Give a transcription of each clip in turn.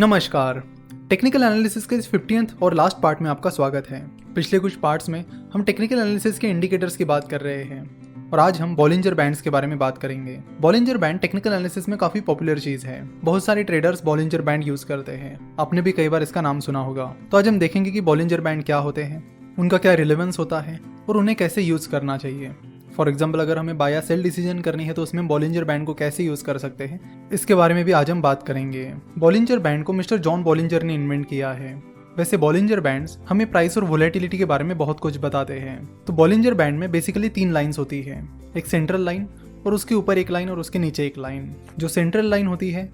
नमस्कार। Technical analysis के इस 15th और लास्ट पार्ट में आपका स्वागत है। पिछले कुछ पार्ट्स में हम टेक्निकल एनालिसिस के इंडिकेटर्स की बात कर रहे हैं और आज हम बॉलिंजर बैंड्स के बारे में बात करेंगे। बॉलिंजर बैंड टेक्निकल एनालिसिस में काफी पॉपुलर चीज है। बहुत सारे ट्रेडर्स बॉलिंजर बैंड यूज करते हैं। आपने भी कई बार इसका नाम सुना होगा। तो आज हम देखेंगे कि बॉलिंजर बैंड क्या होते हैं, उनका क्या रिलेवेंस होता है और उन्हें कैसे यूज करना चाहिए। फॉर एग्जाम्पल, अगर हमें बाय या सेल डिसीजन करनी है तो उसमें बॉलिंजर बैंड को कैसे यूज कर सकते हैं, इसके बारे में भी आज हम बात करेंगे। बॉलिंजर बैंड को मिस्टर जॉन बॉलिंजर ने इन्वेंट किया है। वैसे बॉलिंजर बैंड्स हमें प्राइस और वोलेटिलिटी के बारे में बहुत कुछ बताते हैं। तो बॉलिंजर बैंड में बेसिकली 3 लाइंस होती है, एक सेंट्रल लाइन और उसके ऊपर एक लाइन और उसके नीचे एक लाइन। जो सेंट्रल लाइन होती है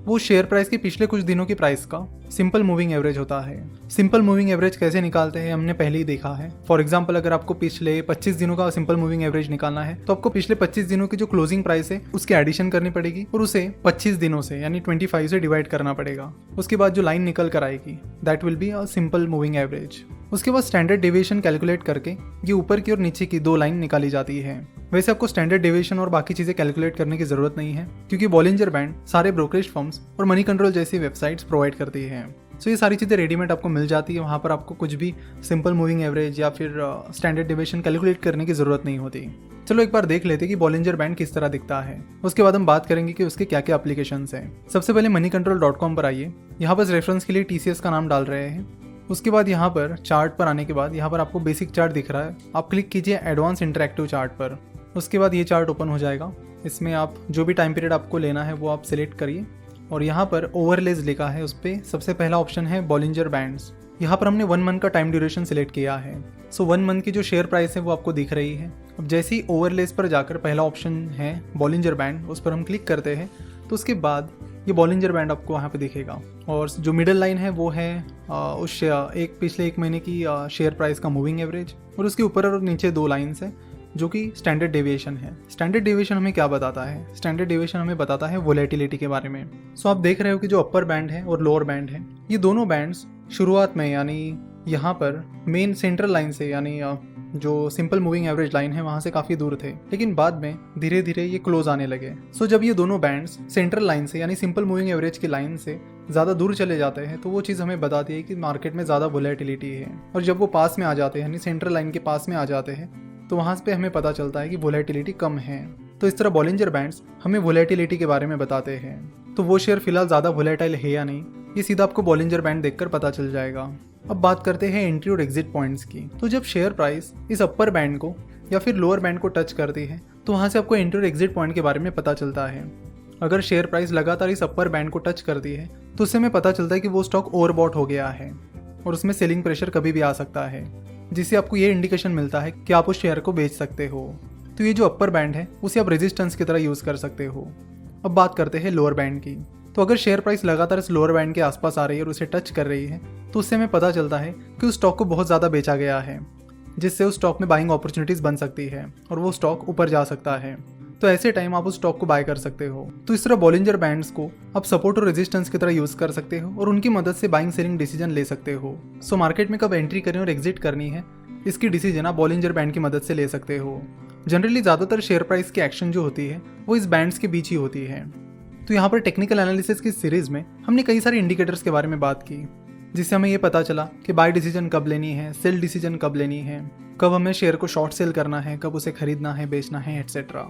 वो शेयर प्राइस के पिछले कुछ दिनों की प्राइस का सिंपल मूविंग एवरेज होता है। सिंपल मूविंग एवरेज कैसे निकालते हैं हमने पहले ही देखा है। फॉर एग्जांपल, अगर आपको पिछले 25 दिनों का सिंपल मूविंग एवरेज निकालना है तो आपको पिछले 25 दिनों की जो क्लोजिंग प्राइस है उसकी एडिशन करनी पड़ेगी और उसे 25 दिनों से यानी 25 से डिवाइड करना पड़ेगा। उसके बाद जो लाइन निकल कर आएगी that will be a simple moving average. उसके बाद स्टैंडर्ड डेविएशन कैलकुलेट करके ये ऊपर की और नीचे की 2 लाइन निकाली जाती है। वैसे आपको स्टैंडर्ड डेविएशन और बाकी चीजें कैलकुलेट करने की जरूरत नहीं है, क्योंकि बॉलिंजर बैंड सारे ब्रोकरेज फर्म्स और मनी कंट्रोल जैसी वेबसाइट्स प्रोवाइड करती है। सो ये सारी चीज़ें रेडीमेड आपको मिल जाती है। वहाँ पर आपको कुछ भी सिंपल मूविंग एवरेज या फिर स्टैंडर्ड डेविएशन कैलकुलेट करने की जरूरत नहीं होती। चलो एक बार देख लेते हैं कि बॉलिंजर बैंड किस तरह दिखता है। उसके बाद हम बात करेंगे कि उसके क्या क्या एप्लीकेशंस हैं। सबसे पहले moneycontrol.com पर आइए। यहाँ पर रेफरेंस के लिए TCS का नाम डाल रहे हैं। उसके बाद यहाँ पर चार्ट पर आने के बाद यहाँ पर आपको बेसिक चार्ट दिख रहा है, आप क्लिक कीजिए एडवांस इंटरैक्टिव चार्ट पर। उसके बाद ये चार्ट ओपन हो जाएगा। इसमें आप जो भी टाइम पीरियड आपको लेना है वो आप सिलेक्ट करिए और यहाँ पर ओवरलेज लिखा है, उस पर सबसे पहला ऑप्शन है बॉलिंजर बैंड्स। यहाँ पर हमने 1 मंथ का टाइम ड्यूरेशन सिलेक्ट किया है। सो 1 मंथ की जो शेयर प्राइस है वो आपको दिख रही है। अब जैसे ही ओवरलेज पर जाकर पहला ऑप्शन है बॉलिंजर बैंड, उस पर हम क्लिक करते हैं तो उसके बाद ये बॉलिंजर बैंड आपको वहाँ पे दिखेगा। और जो मिडिल लाइन है वो है पिछले 1 महीने की शेयर प्राइस का मूविंग एवरेज और उसके ऊपर और नीचे 2 लाइन्स है जो कि स्टैंडर्ड डेविएशन है। स्टैंडर्ड डेविएशन हमें क्या बताता है? स्टैंडर्ड डेविएशन हमें बताता है वोलेटिलिटी के बारे में। सो आप देख रहे हो कि जो अपर बैंड है और लोअर बैंड है, ये दोनों बैंड्स शुरुआत में यानी यहाँ पर मेन सेंट्रल लाइन से यानी जो सिंपल मूविंग एवरेज लाइन है वहाँ से काफ़ी दूर थे, लेकिन बाद में धीरे धीरे ये क्लोज आने लगे। सो जब ये दोनों बैंड्स सेंट्रल लाइन से यानी सिंपल मूविंग एवरेज की लाइन से ज़्यादा दूर चले जाते हैं तो वो चीज़ हमें बताती है कि मार्केट में ज़्यादा वोलेटिलिटी है। और जब वो पास में आ जाते हैं यानी सेंट्रल लाइन के पास में आ जाते हैं तो वहाँ पे हमें पता चलता है कि वोलेटिलिटी कम है। तो इस तरह बॉलिंजर बैंड्स हमें वोलेटिलिटी के बारे में बताते हैं। तो वो शेयर फिलहाल ज़्यादा वोलेटाइल है या नहीं, ये सीधा आपको बॉलिंजर बैंड देखकर पता चल जाएगा। अब बात करते हैं एंट्री और एग्जिट पॉइंट्स की। तो जब शेयर प्राइस इस अपर बैंड को या फिर लोअर बैंड को टच करती है तो वहाँ से आपको एंट्री और एग्जिट पॉइंट के बारे में पता चलता है। अगर शेयर प्राइस लगातार इस अपर बैंड को टच करती है तो उससे हमें पता चलता है कि वो स्टॉक ओवरबॉट हो गया है और उसमें सेलिंग प्रेशर कभी भी आ सकता है, जिससे आपको ये इंडिकेशन मिलता है कि आप उस शेयर को बेच सकते हो। तो ये जो अपर बैंड है उसे आप रेजिस्टेंस की तरह यूज़ कर सकते हो। अब बात करते हैं लोअर बैंड की। तो अगर शेयर प्राइस लगातार इस लोअर बैंड के आसपास आ रही है और उसे टच कर रही है तो उससे हमें पता चलता है कि उस स्टॉक को बहुत ज़्यादा बेचा गया है, जिससे उस स्टॉक में बाइंग अपॉर्चुनिटीज़ बन सकती है और वो स्टॉक ऊपर जा सकता है। तो ऐसे टाइम आप उस स्टॉक को बाय कर सकते हो। तो इस तरह बॉलिंजर बैंड्स को आप सपोर्ट और रेजिस्टेंस की तरह यूज़ कर सकते हो और उनकी मदद से बाइंग सेलिंग डिसीजन ले सकते हो। सो मार्केट में कब एंट्री करनी और एग्जिट करनी है इसकी डिसीजन आप बॉलिंजर बैंड की मदद से ले सकते हो। जनरली ज़्यादातर शेयर प्राइस की एक्शन जो होती है वो इस बैंड्स के बीच ही होती है। तो यहाँ पर टेक्निकल एनालिसिस की सीरीज में हमने कई सारे इंडिकेटर्स के बारे में बात की, जिससे हमें ये पता चला कि बाय डिसीजन कब लेनी है, सेल डिसीजन कब लेनी है, कब हमें शेयर को शॉर्ट सेल करना है, कब उसे खरीदना है, बेचना है, एटसेट्रा।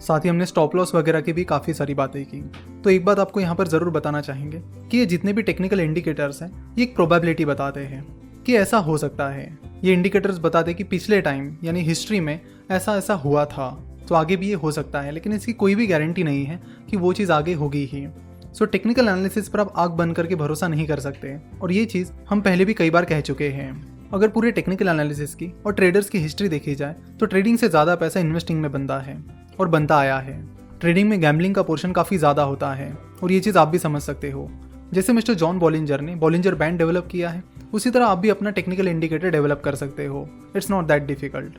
साथ ही हमने स्टॉप लॉस वगैरह की भी काफ़ी सारी बातें की। तो एक बात आपको यहाँ पर ज़रूर बताना चाहेंगे कि ये जितने भी टेक्निकल इंडिकेटर्स हैं ये एक प्रोबेबिलिटी बताते हैं कि ऐसा हो सकता है। ये इंडिकेटर्स बताते कि पिछले टाइम यानी हिस्ट्री में ऐसा ऐसा हुआ था, तो आगे भी ये हो सकता है, लेकिन इसकी कोई भी गारंटी नहीं है कि वो चीज़ आगे होगी ही। सो टेक्निकल एनालिसिस पर आप आंख बंद करके भरोसा नहीं कर सकते और ये चीज़ हम पहले भी कई बार कह चुके हैं। अगर पूरे टेक्निकल एनालिसिस की और ट्रेडर्स की हिस्ट्री देखी जाए तो ट्रेडिंग से ज़्यादा पैसा इन्वेस्टिंग में बनता है और बनता आया है। ट्रेडिंग में गैम्बलिंग का पोर्शन काफ़ी ज़्यादा होता है और ये चीज़ आप भी समझ सकते हो। जैसे मिस्टर जॉन बॉलिंजर ने बॉलिंजर बैंड डेवलप किया है, उसी तरह आप भी अपना टेक्निकल इंडिकेटर डेवलप कर सकते हो। It's not that difficult.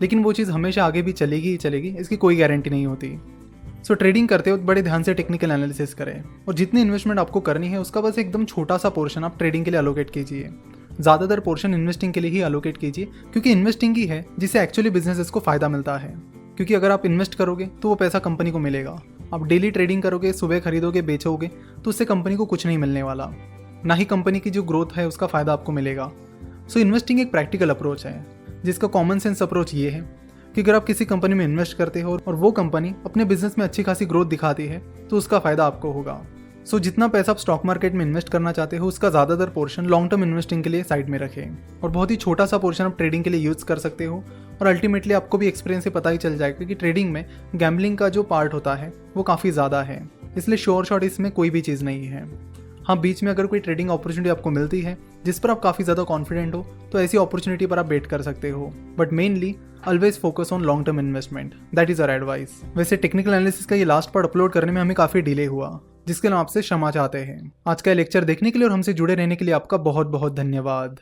लेकिन वो चीज़ हमेशा आगे भी चलेगी ही चलेगी, इसकी कोई गारंटी नहीं होती। सो ट्रेडिंग करते वक्त बड़े ध्यान से टेक्निकल एनालिसिस करें और जितनी इन्वेस्टमेंट आपको करनी है उसका बस एकदम छोटा सा पोर्शन आप ट्रेडिंग के लिए अलोकेट कीजिए। ज़्यादातर पोर्शन इन्वेस्टिंग के लिए ही अलोकेट कीजिए, क्योंकि इन्वेस्टिंग ही है जिससे एक्चुअली बिजनेसेस को फ़ायदा मिलता है। क्योंकि अगर आप इन्वेस्ट करोगे तो वो पैसा कंपनी को मिलेगा, आप डेली ट्रेडिंग करोगे, सुबह खरीदोगे, बेचोगे, तो उससे कंपनी को कुछ नहीं मिलने वाला, ना ही कंपनी की जो ग्रोथ है उसका फ़ायदा आपको मिलेगा। सो इन्वेस्टिंग एक प्रैक्टिकल अप्रोच है, जिसका कॉमन सेंस अप्रोच ये है कि अगर आप किसी कंपनी में इन्वेस्ट करते हो और वो कंपनी अपने बिजनेस में अच्छी खासी ग्रोथ दिखाती है तो उसका फ़ायदा आपको होगा। सो जितना पैसा आप स्टॉक मार्केट में इन्वेस्ट करना चाहते हो उसका ज़्यादातर पोर्शन लॉन्ग टर्म इन्वेस्टिंग के लिए साइड में रखें और बहुत ही छोटा सा पोर्शन आप ट्रेडिंग के लिए यूज़ कर सकते हो। और अल्टीमेटली आपको भी एक्सपीरियंस से पता ही चल जाएगा कि ट्रेडिंग में गैम्बलिंग का जो पार्ट होता है वो काफ़ी ज़्यादा है, इसलिए श्योर शॉट इसमें कोई भी चीज़ नहीं है। हाँ, बीच में अगर कोई ट्रेडिंग अपॉर्चुनिटी आपको मिलती है जिस पर आप काफ़ी ज़्यादा कॉन्फिडेंट हो तो ऐसी अपॉर्चुनिटी पर आप बेट कर सकते हो, but mainly always focus on long term investment, that is our advice. वैसे टेक्निकल एनालिसिस का ये लास्ट पार्ट अपलोड करने में हमें काफ़ी डिले हुआ, जिसके लिए हम आपसे क्षमा चाहते हैं। आज का लेक्चर देखने के लिए और हमसे जुड़े रहने के लिए आपका बहुत बहुत धन्यवाद।